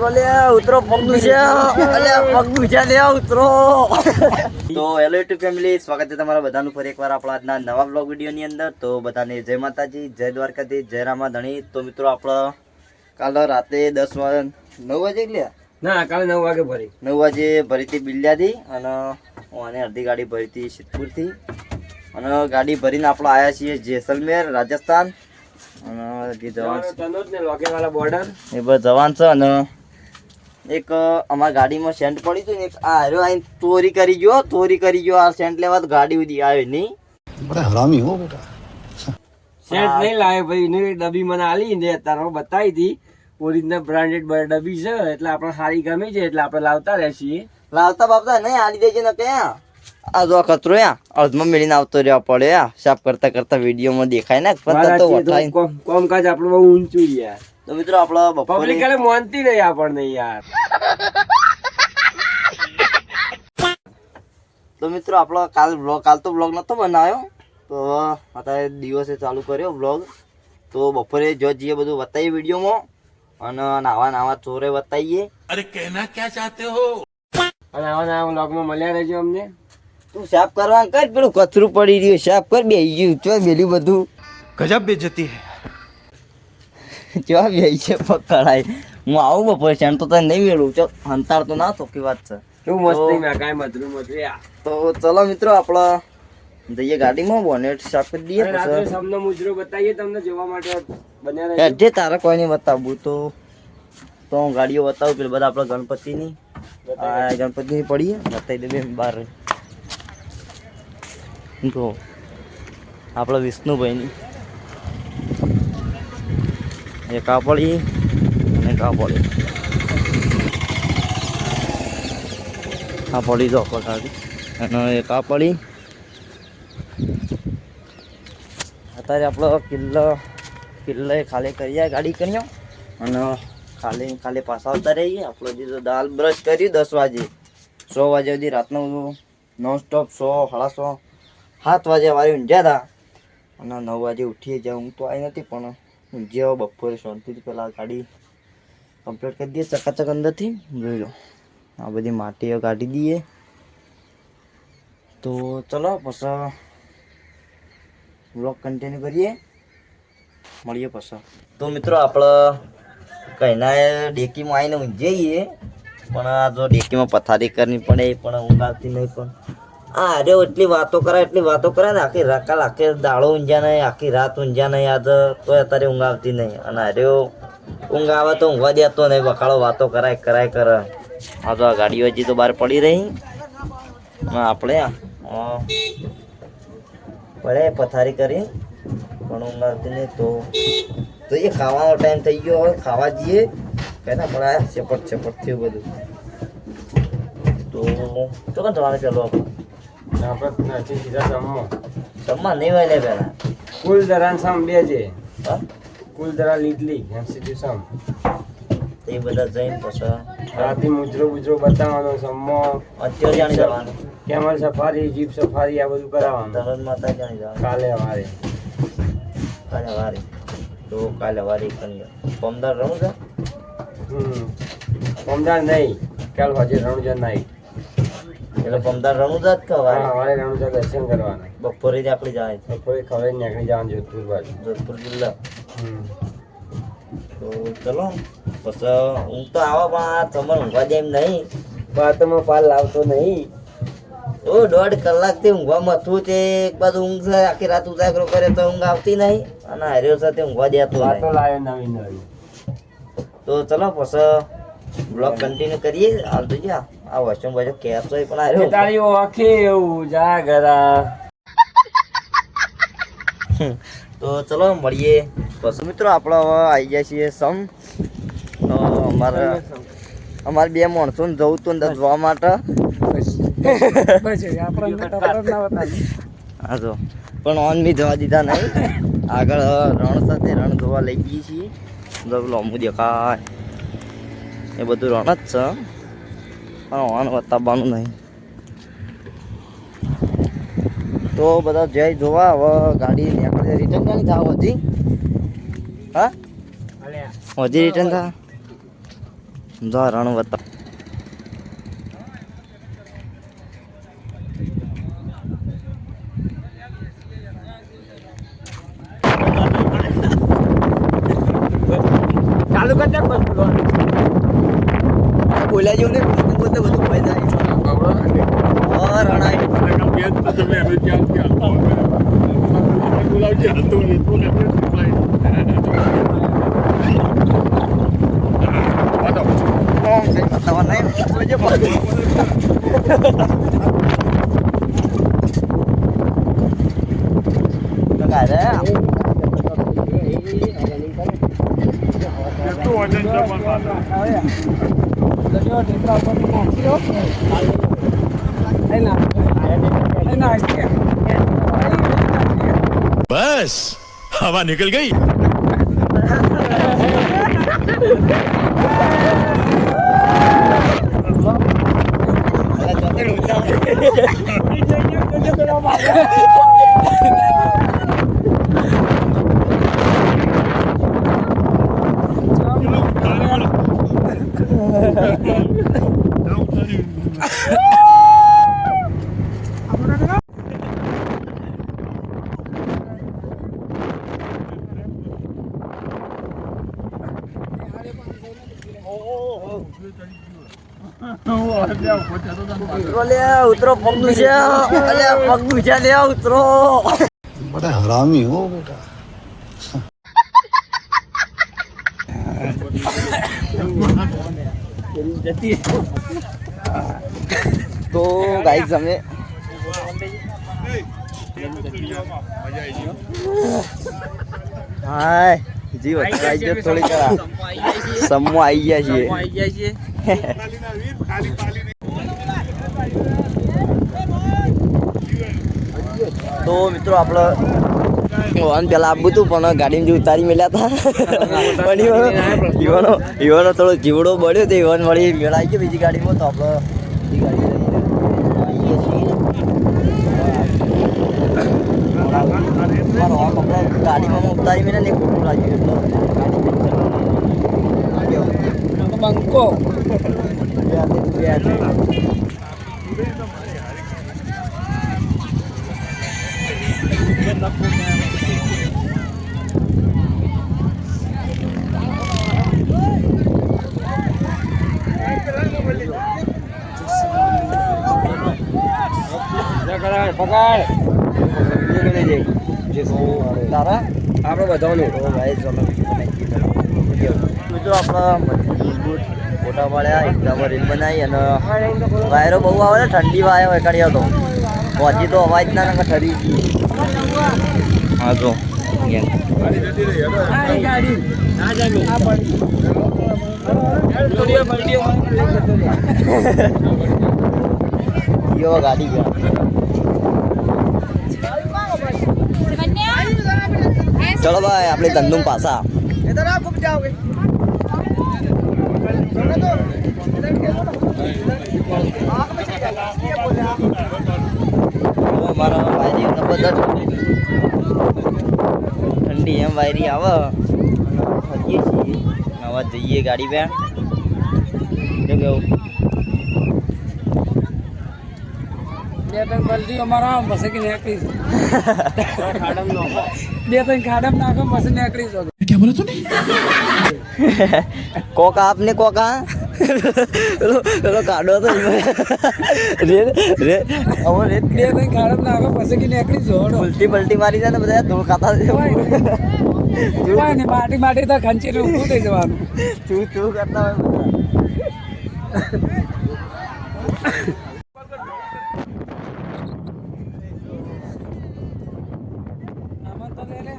ઉતરો પગ દુખ્યા લે ઉતરો. તો હેલો યુટ્યુબ ફેમિલી, સ્વાગત છે તમારા બધાનું ફરી એકવાર આપણા આજના નવા બ્લોગ વિડીયોની અંદર. તો બધાને જય માતાજી, જય દ્વારકાધીશ, જય રામાધણી. તો મિત્રો આપણે કાલ રાતે 9 વાગે ગયા ના, કાલે 9 વાગે ભરી 9 વાગે ભરી હતી બિલ્લાથી, અને અડધી ગાડી ભરી હતી સિદ્ધપુરથી, અને ગાડી ભરીને આપણે આવ્યા છીએ જેસલમેર રાજસ્થાન. અને જે જવાન બોર્ડર એ બધા જવાન છે. અને એક અમારી ગાડીમાં સેન્ટ પડી હતું ને, એક આ હાર્યો આઈને ચોરી કરી ગયો આ સેન્ટ લેવા. તો ગાડી ઉડી આવ્યો નહીં. બડા હરામી હો બેટા. સેટ નહીં લાવે ભાઈ, ને ડબ્બી મને આલી ને તારો બતાવી હતી. ઓરિજિનલ બ્રાન્ડેડ ડબ્બી છે, એટલે આપણે સારી ગમી છે, એટલે આપણે લાવતા રહેશીએ. લાવતા બાપતા નહીં આલી દેજે ને ક્યાં. આ જો કચરો અર્ધમાં મેળીને આવતો રહેવા પડે. સાફ કરતા કરતા વિડીયોમાં દેખાય ને કોમકાજ આપણું બહુ ઊંચું યાર. તો મિત્રો આપણે પબ્લિક માનતી નહીં આપણને યાર. તો મિત્રો આપણો કાલ તો બ્લોગ નતો બનાવ્યો, તો અત્યારે દિવસે ચાલુ કર્યો બ્લોગ. તો બપોરે જો જઈએ બધું બતાવીએ વિડીયોમાં, અને નાવા ચોરે બતાવીએ. અરે કહેના ક્યાં ચાહતે હો. અને આવા બ્લોગમાં મળ્યા રહેજો અમને. તું સાફ કરવા કર, પેલું કચરું પડી રહ્યું સાફ કર. બેહી ગયું ચો બેલી બધું ગજબ બેજતી હે. ચો બેહી છે પકડાય. હું આવું બપોરે છે તો તને નહીં મેળવું. ચો હંતાળ તો ના થોકી વાત છે. કેવું મસ્તી મેં કાંઈ મધરું તો ચલો મિત્રો આપણે જઈએ ગાડીમાં, બોનેટ સાફ કરી દઈએ. તમને મુજરો બતાવીએ તમને જોવા માટે બન્યા જે તારે કોઈ નહીં બતાવવું તો હું ગાડીઓ બતાવું. પેલા બધા આપણે ગણપતિની પડીએ બતાવી દે. બહાર તો આપણે વિષ્ણુભાઈની એક આ પડી અને એક આ પડી. આ પડી દો પટાડી, અને એક આ પડી. અત્યારે આપણો કિલ્લો ખાલી કરીએ ગાડી કરીએ, અને ખાલી પાછા આવતા રહીએ. આપણે જે દાલ બ્રશ કર્યું 10 વાગે, 100 વાગે સુધી રાતનું નોન સ્ટોપ 100, 7:30, 7 વાગે વાળી ઊંઝ્યા હતા. અને 9 વાગે ઉઠીએ જ્યાં હું તો આવી નથી, પણ ઊંઝ્યા બપોરે શાંતિથી પહેલાં ગાડી કમ્પ્લીટ કરી દઈએ ચકાચક અંદરથી. જોઈ લો આ બધી માટીઓ કાઢી દઈએ. તો ચલો પછી બ્લોગ કન્ટિન્યુ કરીએ, મળીએ પછી. તો મિત્રો આપણે કઈના ડેકીમાં આવીને ઊંઝીએ, પણ આ જો ડેકીમાં પથારી કરવી પડે પણ ઊંઘ આવતી નહીં. પણ અરે એટલી વાતો કરે ને આખી કાલ આખી દાડો ઊંઝ્યા નહીં, આખી રાત ઊંઝ્યા નહીં. આજ તો અત્યારે ઊંઘ આવતી નહીં. અને અરે ઊંઘ આવે તો ઊંઘવા દેતો નહીં, બકાળો વાતો કરાય કરે. આ તો આ ગાડીઓ હજી તો બહાર પડી રહી. આપણે પડે પથારી કરી પણ ઊંઘ આવતી નહીં. તો જોઈએ ખાવાનો ટાઈમ થઈ ગયો, હવે ખાવા જઈએ. પહેલાં પણ આ ચપટ થયું બધું. તો ચોક્કસ જવાનું ચાલો આપણે સીધા જમવા નહીં હોય લે. પહેલાં કુલ દરાન સમ 2 છે. કુલ દરા લીધલી સીધું સમ એ બધા જઈને પછી રાતે મુજરો બતાવવાનો. સમો અત્યારે જાણી જવાનું. કેમલ સફારી, જીપ સફારી આ બધું કરાવવાનું. તરત માતા જાણી જવાનું. કાલે વારે તો કાલે વારી કરી પમદાર રહું છે. પમદાર નહીં, કાલ હજે રણુજા નાઈટ. એટલે પમદાર રણુજા જ કહેવાય. વારે રણુજા દર્શન કરવાના. બપોરે જ આકડી જાય. બપોરે ખબર નીકળી જવાનું જોધપુર બાજુ, જોધપુર જિલ્લા. તો ચલો પછી ઊંઘ તો આવો, પણ આ તમારે ઊંઘવા દે એમ નહીં. વાતમાં પાલ લાવતો નહીં. તો 1.5 કલાકથી ઊંઘવામાં હતું તે એક બાજુ ઊંઘ છે, આખી રાત ઉજાગરો કરે તો ઊંઘ આવતી નહીં. અને હાર્યો સાથે ઊંઘવા દેતો વાતો લાવે નવી. તો ચલો પછી બ્લોગ કન્ટિન્યુ કરીએ. હાલ તો જા આ વોશરૂમ બાજુ કેપ હોય પણ હાર્યો તાળીઓ આખી એવું જાગરા. તો ચલો મળીએ પછી. મિત્રો આપણે હવે આવી ગયા છીએ સમ. તો અમારે 2 માણસોને જવું હતું અંદર જોવા માટે. હા જો પણ ઓન બી જવા દીધા નહીં. આગળ રણ સાથે રણ જોવા લઈ જઈએ છીએ. લોમું દેખાય એ બધું રણ જ છે, પણ ઓન બતાવવાનું નહીં. તો બધા જય જોવા. હવે ગાડી નીકળે રિટર્ન ક્યાં જાવ હજી? હા હજી રિટર્ન થા જો રણ બતાવ. ચાલુ કર દે બસ બોલ્યા જેવું નહીં બોલતે બધું ભાઈ જાય. રણ આવી. કઈ બતાવવા નહીં. તો કાંઈ રે. बस हवा निकल गई. ઉતરો લે ઉતરો પગ દુખ્યા. અલ્યા પગ દુખ્યા લે ઉતરો. बड़ा हरामी हो बेटा. તો ગાઈસ અમે હાય જી વચ્ચે આવી ગયો થોડી કરા સમો આવી ગયા છીએ. તો મિત્રો આપણે વાહન પેલા આપવું હતું પણ ગાડીમાં જે ઉતારી મેલ્યા હતા પણ ઈવાનો થોડો જીવડો બળ્યો તો ઈવન વળી મેળાઈ ગયો બીજી ગાડીમાં. તો આપણે બીજી ગાડી લઈને આવીએ છીએ. ગાડીમાં ઉતારી મેળ્યા ને ખોટું લાગ્યું એટલે બંકો તારા આપણે બધાનું ભાઈ ચલો મિત્રો આપણે મજબૂત ફોટા પાડ્યા એકદમ રીલ બનાવી અને વાયરો બહુ આવે ને ઠંડી વાય હોય કરી હતો પહોંચી તો અવાજ ના નકર ઠરી ગઈ. હા જો યો ગાડી ગયા. ચલો ભાઈ આપણે ધંધુમ પાછા. અમારા વાયરી બધા ઠંડી એમ વાયરી આવે ફરીએ છીએ. હવે જઈએ ગાડી पे શું કેવું? બે ત્રણ બલ્ટી અમારા બસે કે નીકળી બે ત્રણ ખાડમ નાખો બસ નીકળી શકો. क्या बोला तूने? કોકા આપને કોકા પેલો કાઢો તો રે રે હવે રેત બે ત્રણ ખાડમ નાખો બસ કે નીકળી જોડો. ઉલટી પલટી મારી જાય ને બધા ધૂળ ખાતા ને માટી માટી તો ખંચીને ઊભું થઈ જવાનું. તું તું કરતા હોય બધા. આમાં તો લે લે.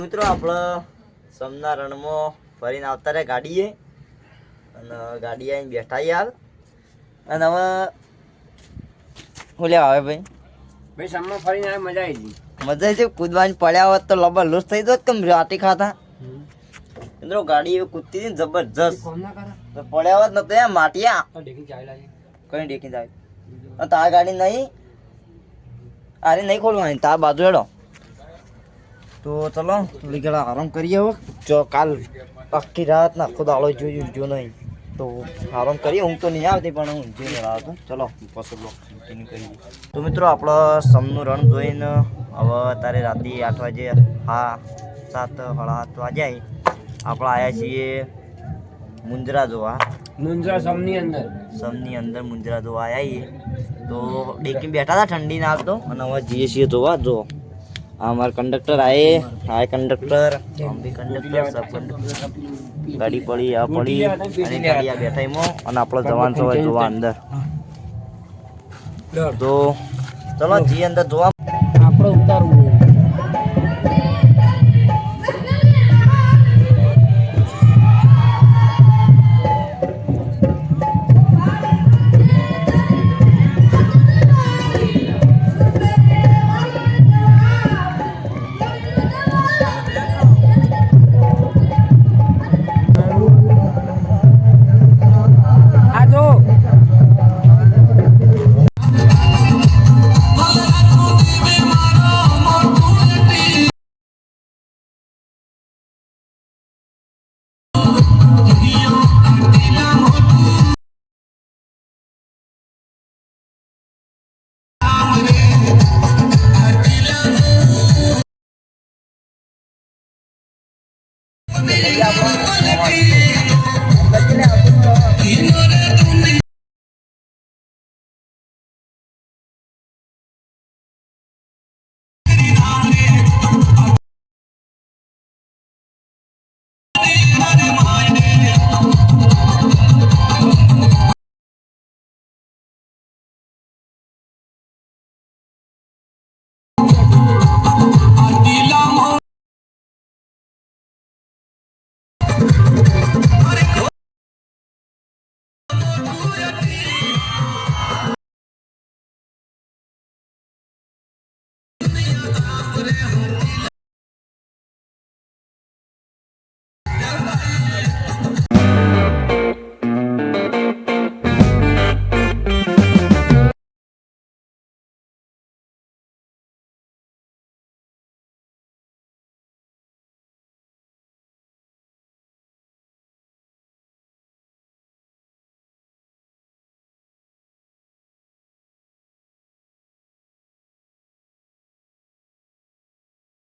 મિત્રો આપણે સમના રણમાં ફરીને આવતા રહ્યા ગાડીએ અને ગાડી આવીને બેઠા યાર. અને હવે શું લેવા આવે ભાઈ? ભાઈ સામમાં ફરીને આવે મજા આવી ગઈ. મજા છે કૂદવાની, પડ્યા હોત તો લબર લૂસ થઈ જોત કેમ રાટી ખાતા. મિત્રો ગાડી એવી કૂદતી હતી ને જબરજસ્ત, કોમ ના કરે તો પડ્યા હોત નતો એમ માટિયા તો દેખી ચાલી લાગે. કઈ દેખી જાય. અને તાર ગાડી નહીં, અરે નહીં ખોલવાની, તાર બાજુ હેડો. તો ચલો લીગડા આરામ કરીએ હવે. જો કાલ આખી રાત ના આખો દાડો જોયું જો નહીં તો આરામ કરીએ. ઊંઘ તો નહીં આવતી પણ હું ઊંઘી નહીં આવતો. ચલો પછી બ્લોગ કન્ટિન્યુ કરી દઈએ. તો મિત્રો આપણો સમનું રણ જોઈને હવે અત્યારે રાતે 8 વાગે, હા 7 સાડા 7 વાગ્યા આપણે આવ્યા છીએ મુંદ્રા જોવા. મુંદ્રા સમની અંદર સમની અંદર મુંદ્રા જોવા આવ્યા તો ડેકી બેઠા હતા ઠંડી ના આવતો અને હવે જઈએ છીએ જોવા. જો આ અમારા કંડક્ટર આએ, હાય કંડક્ટર, આમ બી કંડક્ટર, સબ કંડક્ટર. ગાડી પડી, આ પડી અને ગાડી આ બેઠા એમાં અને આપણો જવાન છો જોવા અંદર. તો ચલો જઈએ અંદર જોવા. આપણે ઉતારવું